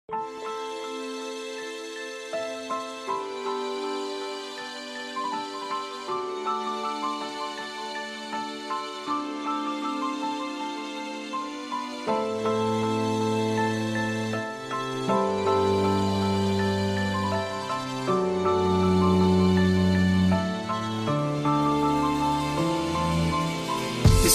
His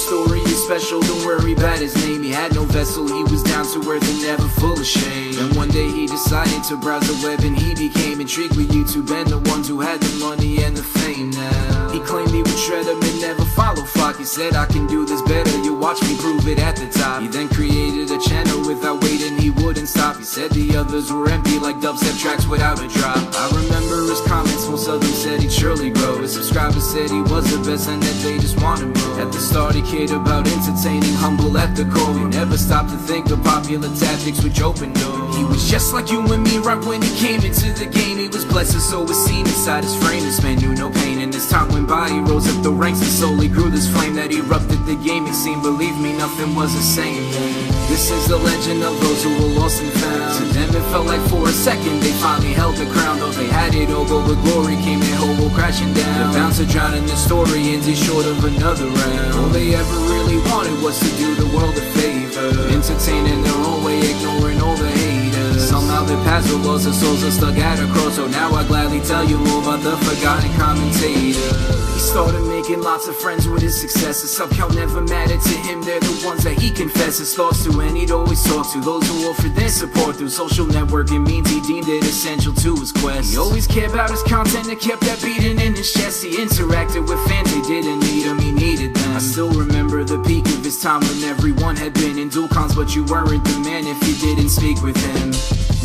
story is special, don't worry about his name. He had no vessel, he was down to earth and never full of shame. And one day he decided to browse the web and he became intrigued with YouTube and the ones who had the money and the fame now. He claimed he would shred them and never follow flock. He said, I can do this better, you watch me prove it at the top. He then created a channel without waiting, he wouldn't stop. He said the others were empty like dubstep tracks without a drop. I remember his comments, most of them said he'd surely grow. His subscribers said he was the best and that they just wanted more. At the start he cared about entertaining, humble at the core. He never stopped to think of popular tactics which opened doors. He was just like you and me right when he came into the game. He was blessed and so was seen inside his frame. This man knew no pain, and as time went by he rose up the ranks and slowly grew this flame that erupted the gaming scene. Believe me, nothing was the same then. This is the legend of those who were lost and found. To them it felt like for a second they finally held the crown. Though they had it all, but with glory came their whole world crashing down. The bouncer drowned in the story, ends short of another round. All they ever really wanted was to do the world a favor, entertaining their own way, ignoring all the haters. Somehow their paths were lost, their souls are stuck at a cross. So now I gladly tell you more about the forgotten commentator. He started making lots of friends with his success. His sub count never mattered to him, they're the ones that he confessed his thoughts to, and he'd always talk to those who offered their support through social networking means. He deemed it essential to his quest. He always cared about his content and kept that beating in his chest. He interacted with fans, they didn't need him, he needed them. I still remember the peak of his time when everyone had been in dual cons, but you weren't the man if you didn't speak with him.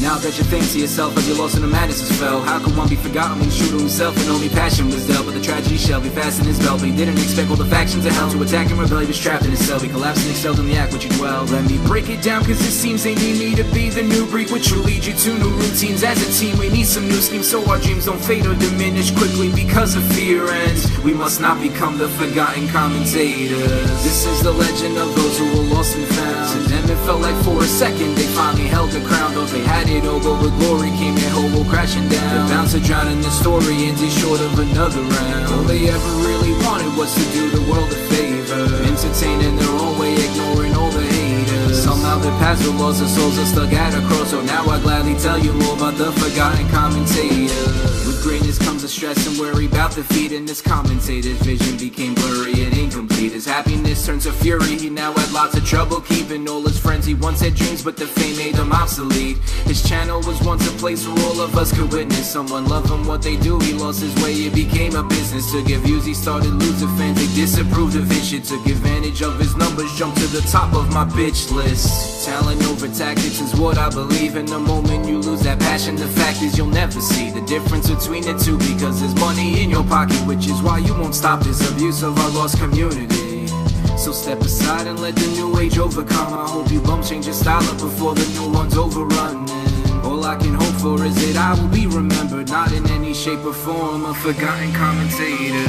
Now that you think to yourself like you're lost in the madness as fell. How could one be forgotten when true to himself and only passion was dealt? But the tragedy shall be fast in his belt. But he didn't expect all the factions of hell to attack and rebel. He was trapped in his cell, he collapsed and excelled in the act which he dwelled. Let me break it down cause it seems they need me to be the new breed, which will lead you to new routines. As a team we need some new schemes so our dreams don't fade or diminish quickly because of fear ends. We must not become the forgotten commentators. This is the legend of those who were lost and found. To them it felt like for a second they finally held the crown. Though they had it all, but with glory came their whole world crashing down. The bouncer drowned in the story, ends short of another round. All they ever really wanted was to do the world a favor, entertaining their own way, ignoring all the haters. Somehow their paths were lost, their souls are stuck at a cross. So now I gladly tell you more about the forgotten commentator. With greatness comes a stress and worry about defeat, and this commentator's vision became blurry and incomplete. His happiness turned to fury, he now had lots of trouble keeping all his friends. He once had dreams, but the fame made him obsolete. His channel was once a place where all of us could witness someone love him what they do. He lost his way, it became a business. To give views he started losing fans, they disapproved of his shit. Took advantage of his numbers, jumped to the top of my bitch list. Talent over tactics is what I believe. And the moment you lose that passion, the fact is you'll never see the difference between the two, because there's money in your pocket, which is why you won't stop this abuse of our lost community. So step aside and let the new age overcome. I hope you bum change your style up before the new one's overrunning. All I can hope for is that I will be remembered, not in any shape or form a forgotten commentator.